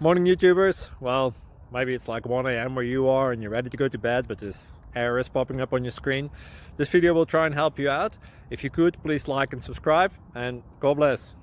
Morning YouTubers. Well, maybe it's like 1 a.m. where you are and you're ready to go to bed, but this error is popping up on your screen. This video will try and help you out. If you could, please like and subscribe, and God bless.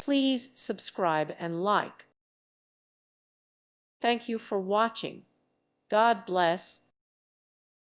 Please subscribe and like. Thank you for watching. God bless.